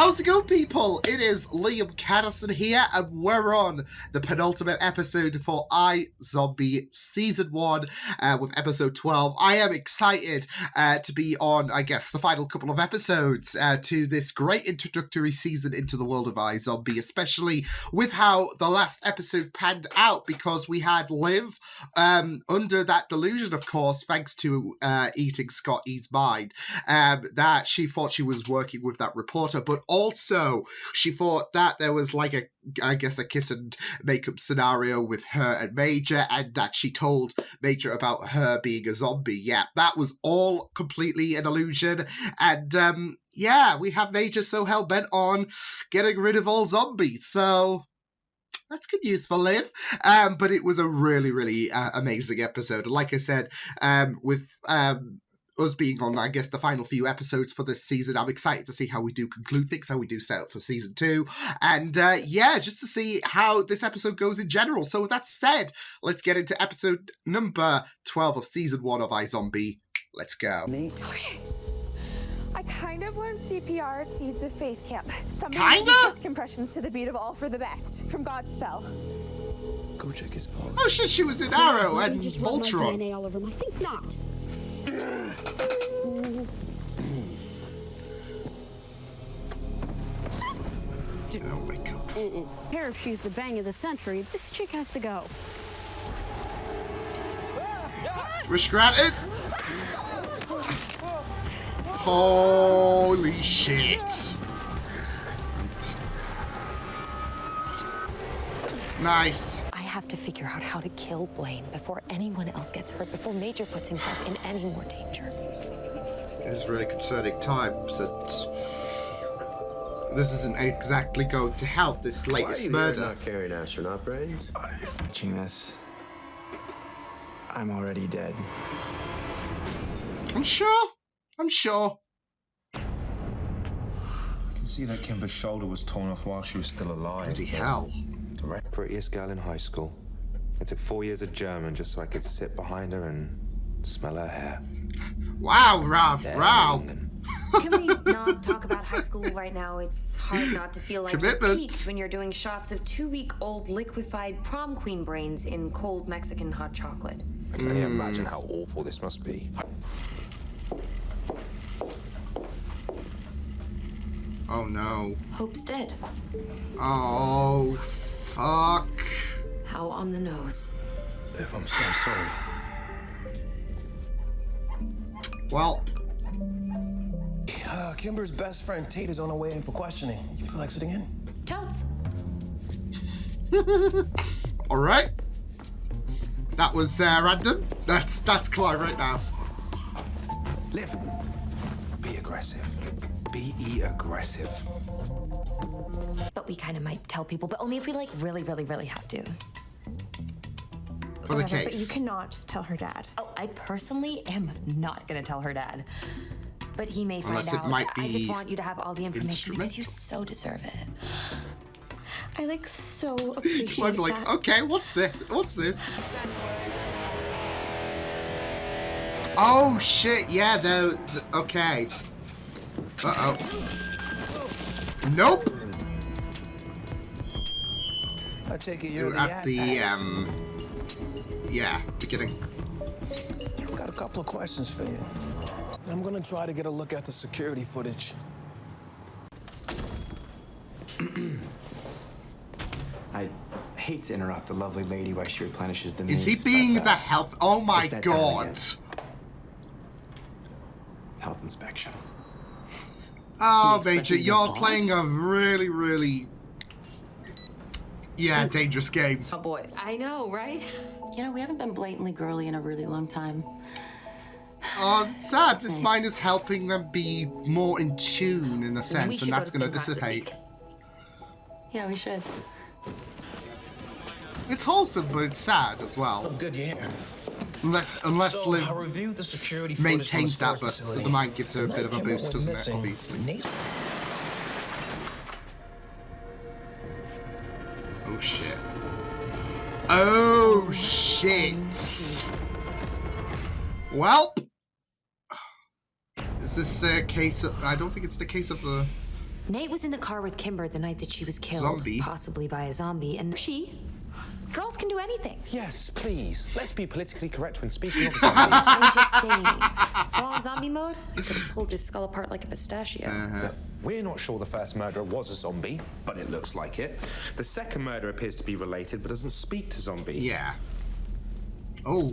How's it going, people? It is Liam Catterson here, and we're on the penultimate episode for iZombie Season 1 with Episode 12. I am excited to be on, I guess, the final couple of episodes to this great introductory season into the world of iZombie, especially with how the last episode panned out, because we had Liv under that delusion, of course, thanks to eating Scott E's mind, that she thought she was working with that reporter, but also she thought that there was like a kiss and makeup scenario with her and Major, and that she told Major about her being a zombie. Yeah, that was all completely an illusion. And yeah, we have Major so hell-bent on getting rid of all zombies. So that's good news for Liv. But it was a really, really amazing episode. Like I said, with us being on, I guess, the final few episodes for this season, I'm excited to see how we do conclude things, how we do set up for Season 2, and yeah, just to see how this episode goes in general. So with that said, let's get into episode number 12 of Season 1 of iZombie. Let's go. Okay. I kind of learned CPR at Seeds of Faith camp. Somebody Kinda? just compressions to the beat of All for the Best from God's Spell. Go check his pulse. Oh shit, she was in Arrow and just rub my Voltron. DNA all over him. I think not. Oh my god. Care if she's the bang of the century, this chick has to go. Wish granted. Holy shit. Nice. I have to figure out how to kill Blaine before anyone else gets hurt, before Major puts himself in any more danger. It is really concerning times, and this isn't exactly going to help this latest murder. Not carrying astronaut brains? Watching this, I'm already dead. I'm sure. I can see that Kimber's shoulder was torn off while she was still alive. Bloody hell. The prettiest girl in high school. I took 4 years of German just so I could sit behind her and smell her hair. Wow, Rav, wow. Can we not talk about high school right now? It's hard not to feel like you peaked when you're doing shots of 2-week-old liquefied prom queen brains in cold Mexican hot chocolate. I can only imagine how awful this must be. Oh no. Hope's dead. Oh, fuck. How on the nose. Liv, I'm so sorry. Well. Kimber's best friend Tate is on her way in for questioning. You feel like sitting in? Totes. All right. That was random. That's Clive right now. Liv, be aggressive. Be aggressive. But we kind of might tell people, but only if we, like, really, really, really have to. For the Whatever, case. but you cannot tell her dad. Oh, I personally am not gonna tell her dad. But he may find Unless it out. might I just be want you to have all the information because you instrument. so deserve it. I like so appreciate Clive's like, that. okay, what's this? Oh shit, yeah, okay. Uh-oh. Nope. I take it you're At the yeah, beginning. I've got a couple of questions for you. I'm gonna try to get a look at the security footage. I hate to interrupt a lovely lady while she replenishes the Is he needs, being but, the health? Oh my it's that time god. again. Health inspection. Oh, He expected Major, me to you're fall? playing a really, really, yeah, dangerous game. Oh, boys. I know, right? You know, we haven't been blatantly girly in a really long time. Oh, it's sad. This mine is helping them be more in tune, in a sense, should and that's go going to to theme class this dissipate. week. Yeah, we should. It's wholesome, but it's sad as well. Oh, good, you're here. Unless So, Liv I reviewed the security footage maintains from that, the but storage facility. the mind gives her a The bit of a night Kimber boost, went doesn't it? missing, Obviously. Nate- Oh shit. Oh shit. Well, is this a case of? I don't think it's the case of the Nate was in the car with Kimber the night that she was killed. Zombie? Possibly by a zombie, and girls can do anything. Yes, please. Let's be politically correct when speaking of I'm just saying. While in zombie mode, I could have pulled his skull apart like a pistachio. We're not sure the first murderer was a zombie, but it looks like it. The second murder appears to be related, but doesn't speak to zombie. Yeah. Oh.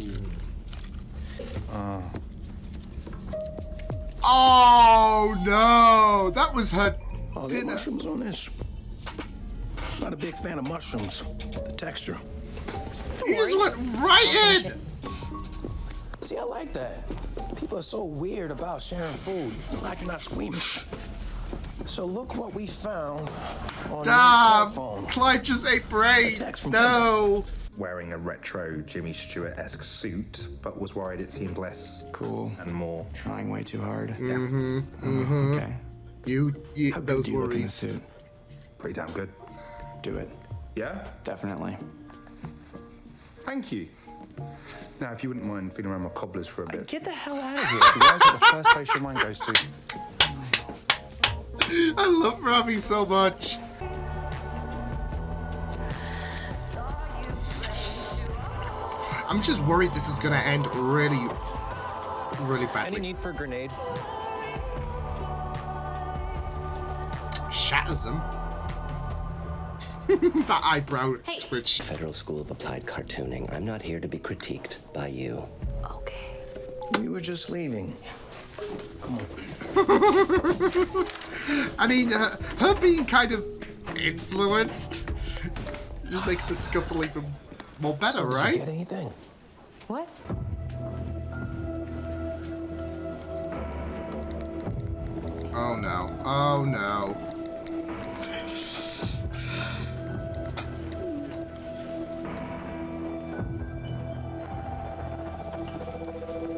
Oh no! That was her Oh, there are dinner. mushrooms on this. Not a big fan of mushrooms. The texture. You just went right in! See, I like that. People are so weird about sharing food. Like you're not squeamish. So look what we found on your cell Damn! phone. Clive just ate brains! text from No! Wearing a retro Jimmy Stewart-esque suit, but was worried it seemed less cool and more. Trying way too hard. Yeah. Okay. You How good those do you look in the worries. suit? Pretty damn good. Do it. Yeah? Definitely. Thank you. Now, if you wouldn't mind feeling around my cobblers for a bit. Get the hell out of here. You guys are the first place your mind goes to. I love Ravi so much. I'm just worried this is gonna end really badly. Any need for a grenade? Shatters him. That eyebrow twitch. Federal School of Applied Cartooning. I'm not here to be critiqued by you. Okay. We were just leaving. Come on. I mean, her being kind of influenced just makes the scuffle even more better, So did right? you get anything? What? Oh no. Oh no.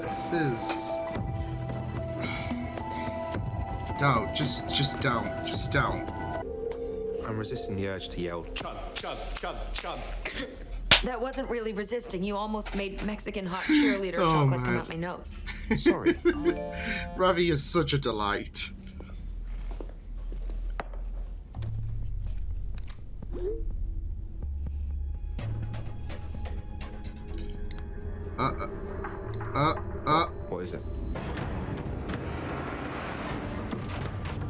This is... Don't. Just don't. Just don't. I'm resisting the urge to yell, chug, chug, chug, chug. That wasn't really resisting. You almost made Mexican hot cheerleader Oh, chocolate come man. out my nose. Sorry. Ravi is such a delight. What is it?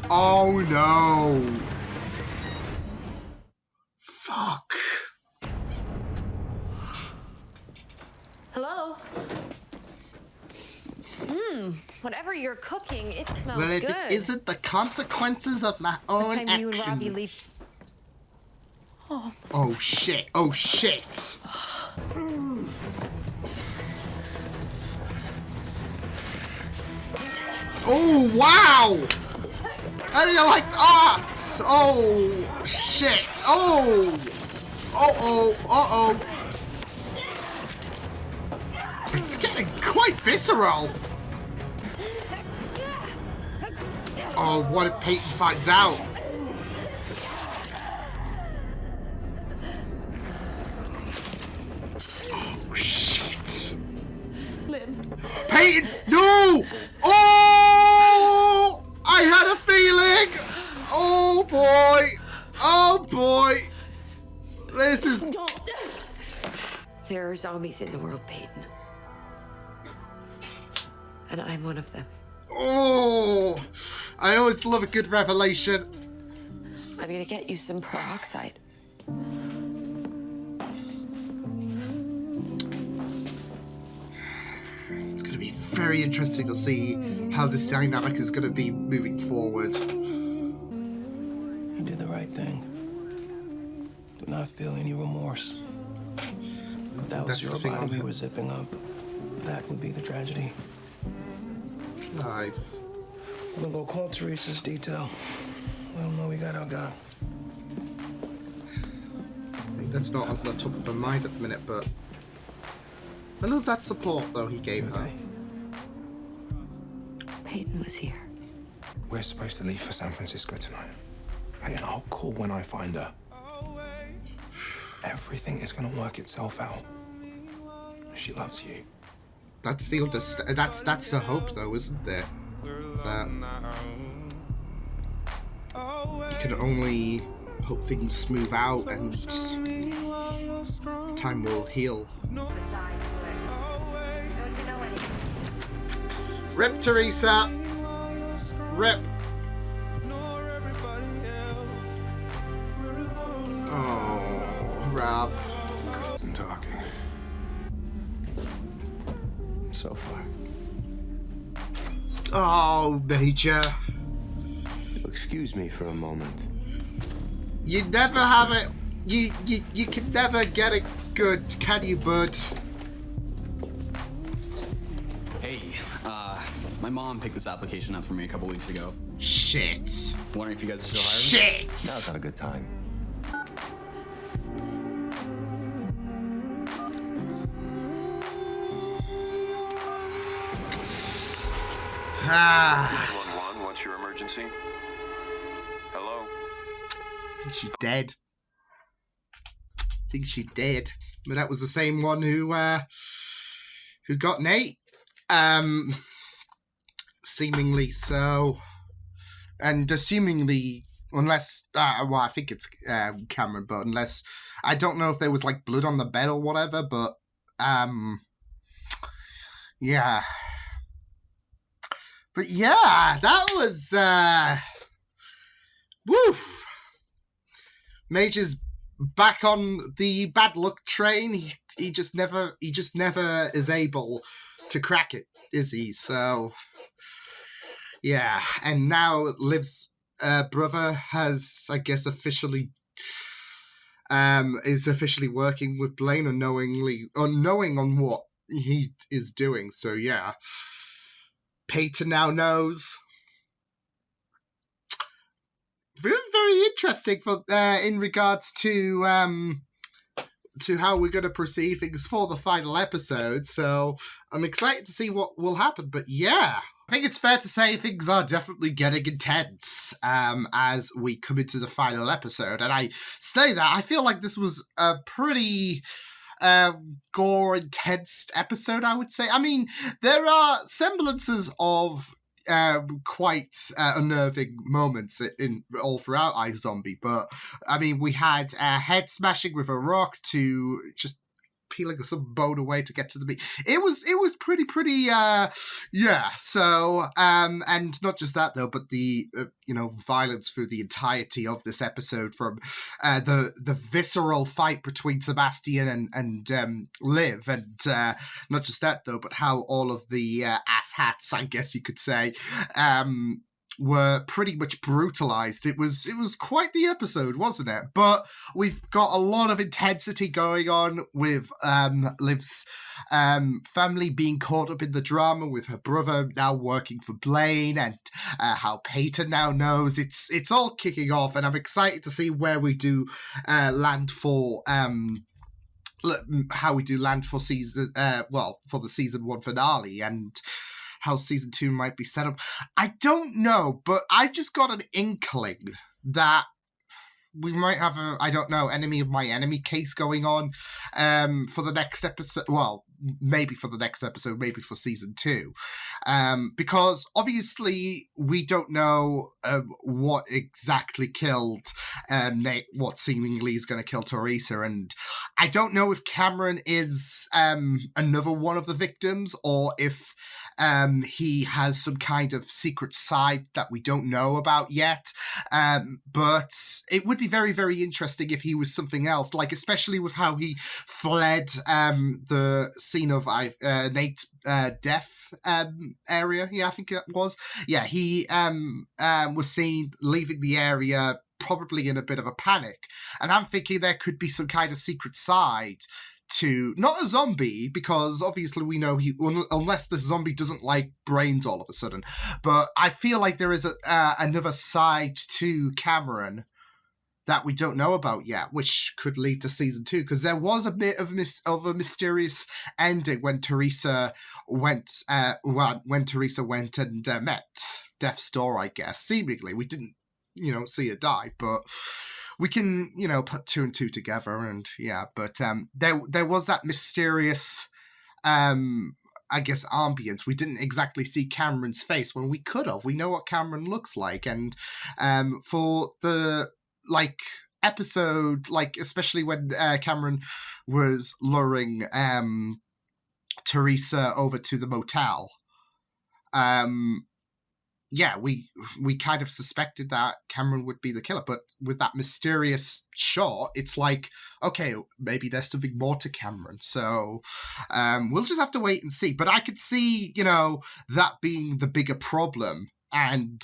Oh no. Fuck. Hello? Whatever you're cooking, it smells Well, if good. it isn't the consequences of my own Time you and Robbie leave. actions. Oh shit. Oh shit. Oh wow! How do you like that? Oh shit! Oh! Uh-oh! It's getting quite visceral! Oh, what if Peyton finds out? Oh shit! Lynn. Peyton! No! Oh! I had a feeling! Oh boy! Oh boy! This is... There are zombies in the world, Peyton. And I'm one of them. Oh! I always love a good revelation. I'm gonna get you some peroxide. It's going to be very interesting to see how this dynamic is going to be moving forward. You did the right thing. Do not feel any remorse. If that was That's the your thing on body we him. were zipping up, that would be the tragedy. Clive. I'm gonna go call Teresa's detail. Let them know we got our guy. I think that's not on the top of her mind at the minute, but I love that support though he gave her. Peyton was here. We're supposed to leave for San Francisco tonight. Hey, and I'll call when I find her. Everything is gonna work itself out. She loves you. That's the that's the hope though, isn't there? That you can only hope things smooth out and time will heal. Rip, Teresa! Rip! Oh, Rav. I'm talking. So far. Oh, Major. Excuse me for a moment. You never have it. You can never get it good, can you, bud? Hey, my mom picked this application up for me a couple weeks ago. Shit. Wondering if you guys are still hiring? Shit. Now's not a good time. Ah. 911, what's your emergency? Hello? I think she's dead. But that was the same one who got Nate. Seemingly so. And assumingly, unless, well, I think it's Cameron, but unless, I don't know if there was like blood on the bed or whatever, but, yeah. But yeah, that was, woof. Major's back on the bad luck train. He just never is able to crack it, is he? So, yeah. And now Liv's brother has, I guess, officially is officially working with Blaine unknowing on what he is doing. So yeah. Peyton now knows. Very, very interesting for in regards to how we're going to proceed things for the final episode. So I'm excited to see what will happen. But yeah, I think it's fair to say things are definitely getting intense as we come into the final episode. And I say that, I feel like this was a pretty gore intense episode, I would say. I mean, there are semblances of quite unnerving moments in all throughout iZombie, but I mean, we had head smashing with a rock to just peeling some bone away to get to the meat. It was pretty yeah. So and not just that though, but the violence through the entirety of this episode, from the visceral fight between Sebastian and Liv, and not just that though, but how all of the asshats, I guess you could say, were pretty much brutalized. It was quite the episode, wasn't it? But we've got a lot of intensity going on with Liv's family being caught up in the drama, with her brother now working for Blaine, and how Peyton now knows. It's all kicking off, and I'm excited to see where we do land for how we do land for season for the season 1 finale, and how season 2 might be set up. I don't know, but I just got an inkling that we might have a, I don't know, enemy of my enemy case going on for the next episode. Well, maybe for the next episode, maybe for season 2. Because obviously we don't know what exactly killed Nate, what seemingly is going to kill Teresa. And I don't know if Cameron is another one of the victims, or if he has some kind of secret side that we don't know about yet. But it would be very, very interesting if he was something else, like especially with how he fled the scene of Nate's death area. Yeah, I think it was. Yeah, he was seen leaving the area probably in a bit of a panic. And I'm thinking there could be some kind of secret side to, not a zombie, because obviously we know he, unless the zombie doesn't like brains all of a sudden, but I feel like there is another side to Cameron that we don't know about yet, which could lead to season 2, because there was a bit of a mysterious ending when Teresa went when Teresa went and met Death's Door, I guess. Seemingly we didn't see her die, but we can, put 2 and 2 together, and yeah, but there was that mysterious I guess, ambience. We didn't exactly see Cameron's face when we could have. We know what Cameron looks like. And for the, episode, especially when Cameron was luring Teresa over to the motel, we kind of suspected that Cameron would be the killer, but with that mysterious shot, it's like, okay, maybe there's something more to Cameron. So we'll just have to wait and see. But I could see, that being the bigger problem, and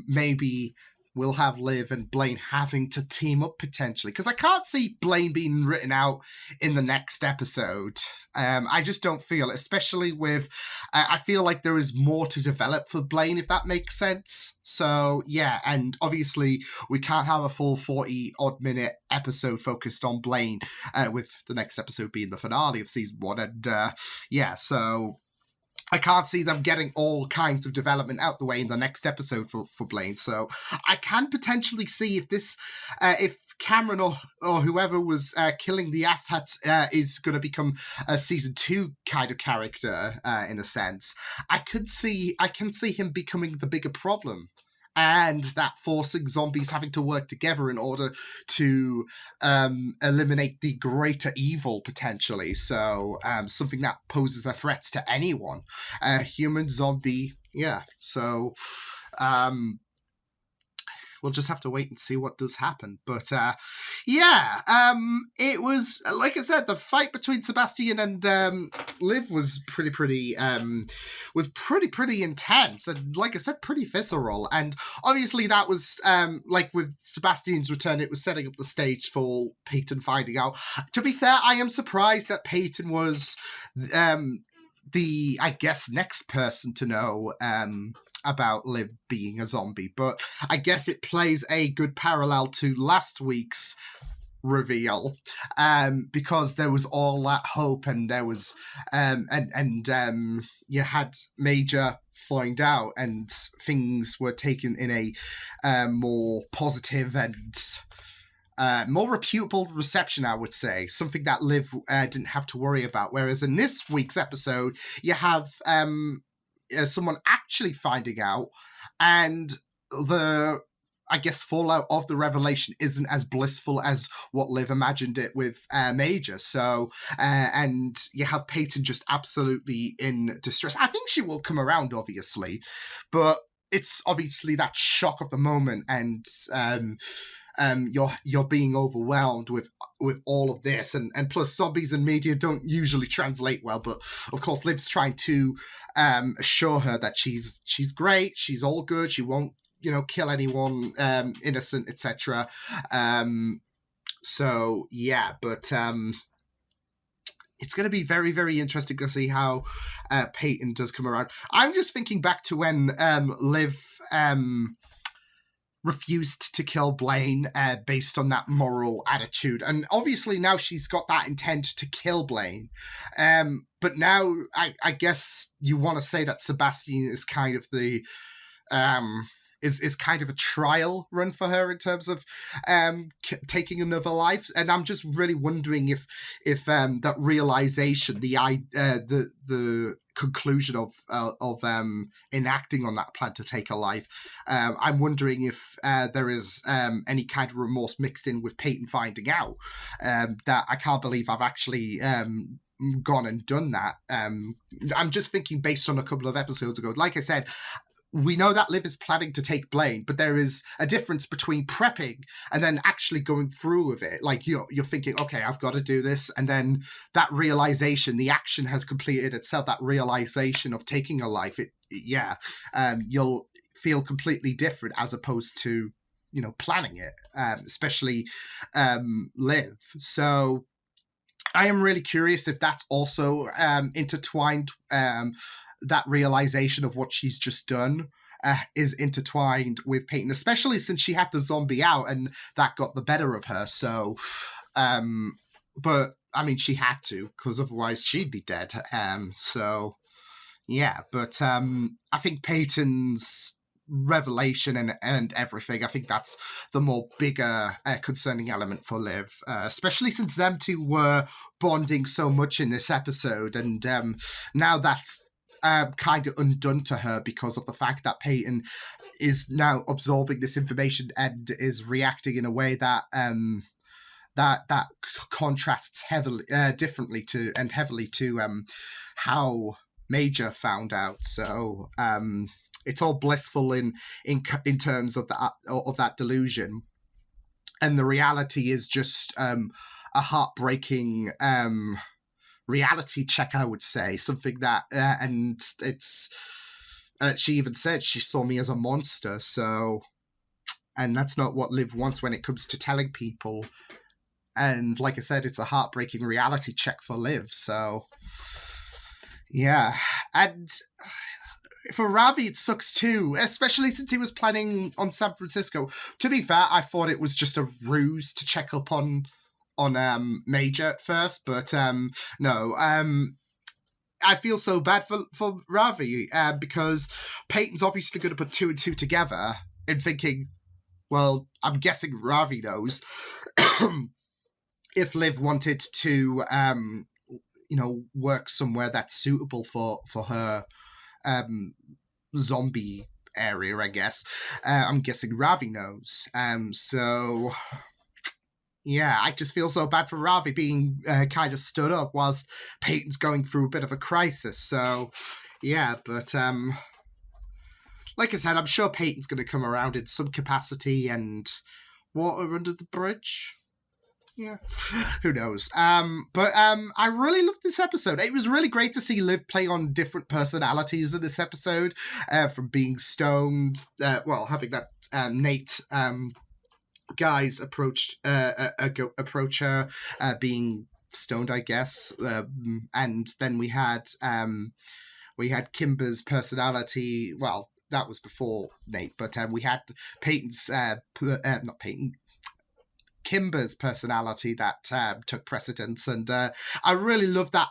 maybe we'll have Liv and Blaine having to team up potentially, because I can't see Blaine being written out in the next episode. I just don't feel, especially with, I feel like there is more to develop for Blaine, if that makes sense. So, yeah, and obviously we can't have a full 40-odd minute episode focused on Blaine, with the next episode being the finale of season 1. And, so I can't see them getting all kinds of development out the way in the next episode for Blaine. So I can potentially see if this, if Cameron or whoever was killing the asshats is going to become a season 2 kind of character, in a sense, I can see him becoming the bigger problem. And that forcing zombies having to work together in order to eliminate the greater evil, potentially. So something that poses a threat to anyone. Human, zombie, yeah. So we'll just have to wait and see what does happen. But it was, like I said, the fight between Sebastian and Liv was pretty intense, and like I said, pretty visceral. And obviously that was with Sebastian's return, it was setting up the stage for Peyton finding out. To be fair, I am surprised that Peyton was the, I guess, next person to know about Liv being a zombie, but I guess it plays a good parallel to last week's reveal, because there was all that hope, and there was you had Major find out, and things were taken in a more positive and more reputable reception, I would say. Something that Liv didn't have to worry about. Whereas in this week's episode, you have someone actually finding out, and the, I guess, fallout of the revelation isn't as blissful as what Liv imagined it with Major. So, and you have Peyton just absolutely in distress. I think she will come around, obviously, but it's obviously that shock of the moment, and you're being overwhelmed with all of this, and plus zombies and media don't usually translate well. But of course, Liv's trying to assure her that she's great, she's all good, she won't kill anyone innocent, etc. So yeah, but it's going to be very, very interesting to see how Peyton does come around. I'm just thinking back to when Liv refused to kill Blaine based on that moral attitude. And obviously now she's got that intent to kill Blaine. But now I guess you want to say that Sebastian is kind of the... is kind of a trial run for her in terms of taking another life. And I'm just really wondering if that realization, the conclusion of enacting on that plan to take a life, I'm wondering if there is any kind of remorse mixed in with Peyton finding out that I can't believe I've actually gone and done that. I'm just thinking based on a couple of episodes ago. Like I said, we know that Liv is planning to take Blaine, but there is a difference between prepping and then actually going through with it. Like you're thinking, okay, I've got to do this. And then that realization, the action has completed itself, that realization of taking a life, you'll feel completely different as opposed to, planning it, especially Liv. So I am really curious if that's also intertwined, that realization of what she's just done is intertwined with Peyton, especially since she had the zombie out and that got the better of her. So, but I mean, she had to, because otherwise she'd be dead. So yeah, but I think Peyton's revelation and everything, I think that's the more bigger concerning element for Liv, especially since them two were bonding so much in this episode, and now that's kind of undone to her because of the fact that Peyton is now absorbing this information and is reacting in a way that that contrasts heavily heavily to how Major found out. So it's all blissful in terms of that delusion, and the reality is just a heartbreaking reality check, I would say. Something that and it's she even said she saw me as a monster. So, and that's not what Liv wants when it comes to telling people. And like I said, it's a heartbreaking reality check for Liv. So yeah, and for Ravi, it sucks too, especially since he was planning on San Francisco. To be fair, I thought it was just a ruse to check up on Major at first, but no. I feel so bad for Ravi because Peyton's obviously going to put 2 and 2 together and thinking, well, I'm guessing Ravi knows if Liv wanted to, work somewhere that's suitable for her zombie area, I guess. I'm guessing Ravi knows. So yeah, I just feel so bad for Ravi being kind of stood up whilst Peyton's going through a bit of a crisis. So yeah, but like I said, I'm sure Peyton's going to come around in some capacity and water under the bridge. Yeah, who knows? But I really loved this episode. It was really great to see Liv play on different personalities in this episode, from being stoned, having that Nate guys approach her, being stoned, I guess, and then we had Kimber's personality. Well, that was before Nate, but we had Peyton's not Peyton. Kimber's personality that took precedence, and I really love that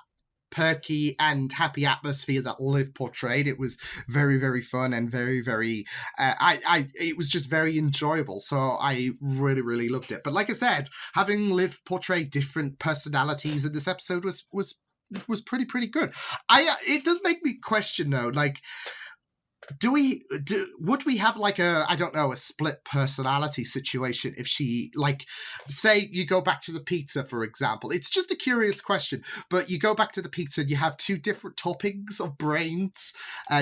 perky and happy atmosphere that Liv portrayed. It was very, very fun and very, very it was just very enjoyable, so I really, really loved it. But like I said, having Liv portray different personalities in this episode was pretty good. It does make me question though, like, would we have like a split personality situation if she, like, say you go back to the pizza, for example. It's just a curious question, but you go back to the pizza and you have 2 different toppings of brains,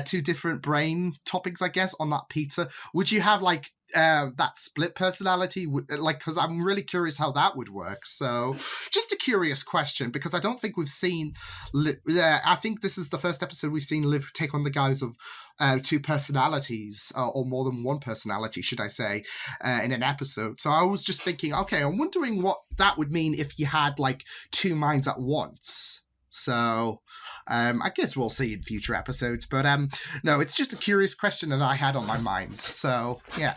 2 different brain toppings, I guess, on that pizza. Would you have like that split personality? Like, because I'm really curious how that would work. So just a curious question, because I don't think we've seen I think this is the first episode we've seen Liv take on the guise of 2 personalities, or more than 1 personality, should I say, in an episode. So I was just thinking, okay, I'm wondering what that would mean if you had like 2 minds at once. So I guess we'll see in future episodes, but no, it's just a curious question that I had on my mind. So yeah.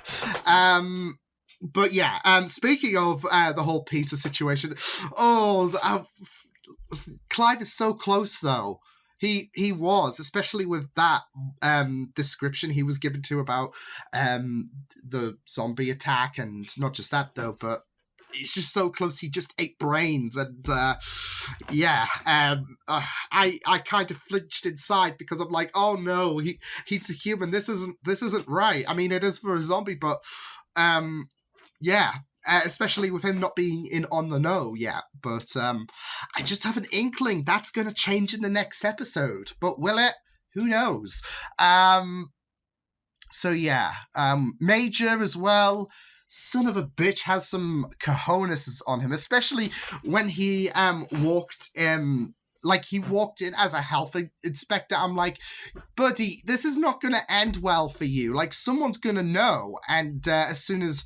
But yeah, speaking of the whole pizza situation, Clive is so close though. He was, especially with that description he was given to about the zombie attack, and not just that though, but it's just so close. He just ate brains, and I kind of flinched inside because I'm like, oh no, he's a human. This isn't right. I mean, it is for a zombie, but especially with him not being on the know yet. But I just have an inkling that's going to change in the next episode. But will it? Who knows? Major as well. Son of a bitch has some cojones on him, especially when he walked in as a health inspector. I'm like, buddy, this is not going to end well for you. Like, someone's going to know. And as soon as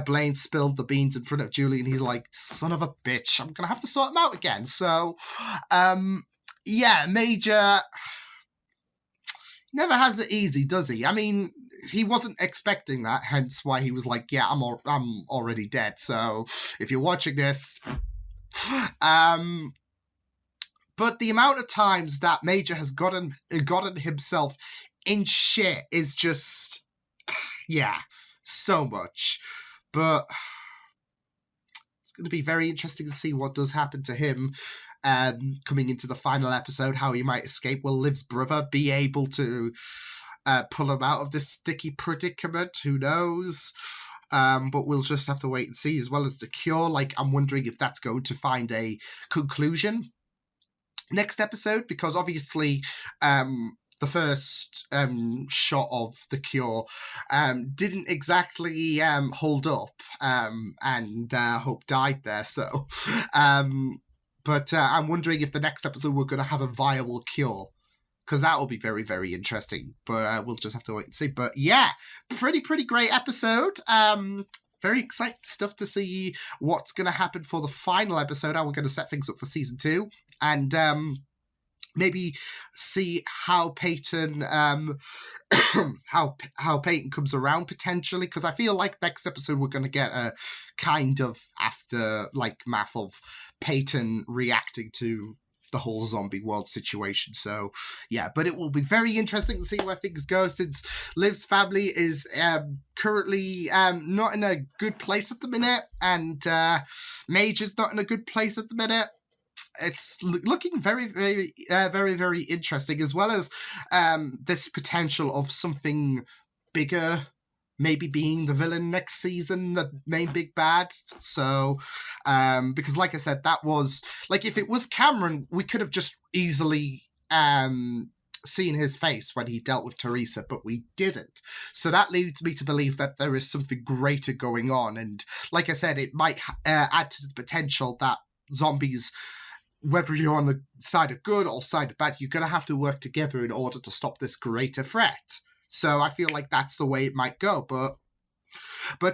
Blaine spilled the beans in front of Julian, he's like, son of a bitch, I'm going to have to sort him out again. So, Major never has it easy, does he? I mean, he wasn't expecting that, hence why he was like, yeah, I'm already dead. So if you're watching this, but the amount of times that Major has gotten himself in shit is just, so much. But it's going to be very interesting to see what does happen to him coming into the final episode, how he might escape. Will Liv's brother be able to pull him out of this sticky predicament? Who knows? But we'll just have to wait and see, as well as the cure. Like, I'm wondering if that's going to find a conclusion next episode, because obviously the first shot of the cure didn't exactly hold up, and Hope died there. So, but I'm wondering if the next episode we're going to have a viable cure, because that will be very, very interesting. But we'll just have to wait and see. But yeah, pretty great episode. Very exciting stuff to see what's going to happen for the final episode, how we're going to set things up for season 2. And maybe see how Peyton how Peyton comes around potentially, because I feel like next episode we're going to get a kind of aftermath of Peyton reacting to the whole zombie world situation. So yeah, but it will be very interesting to see where things go, since Liv's family is currently not in a good place at the minute, and Major's not in a good place at the minute. It's looking very, very interesting, as well as this potential of something bigger maybe being the villain next season, the main big bad. So, because like I said, that was, like, if it was Cameron, we could have just easily seen his face when he dealt with Teresa, but we didn't. So that leads me to believe that there is something greater going on. And like I said, it might add to the potential that zombies, whether you're on the side of good or side of bad, you're going to have to work together in order to stop this greater threat. So I feel like that's the way it might go. But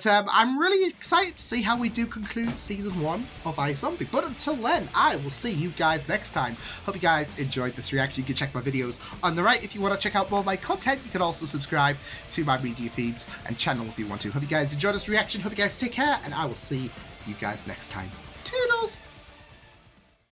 I'm really excited to see how we do conclude season 1 of iZombie. But until then, I will see you guys next time. Hope you guys enjoyed this reaction. You can check my videos on the right if you want to check out more of my content. You can also subscribe to my media feeds and channel if you want to. Hope you guys enjoyed this reaction. Hope you guys take care, and I will see you guys next time. Toodles!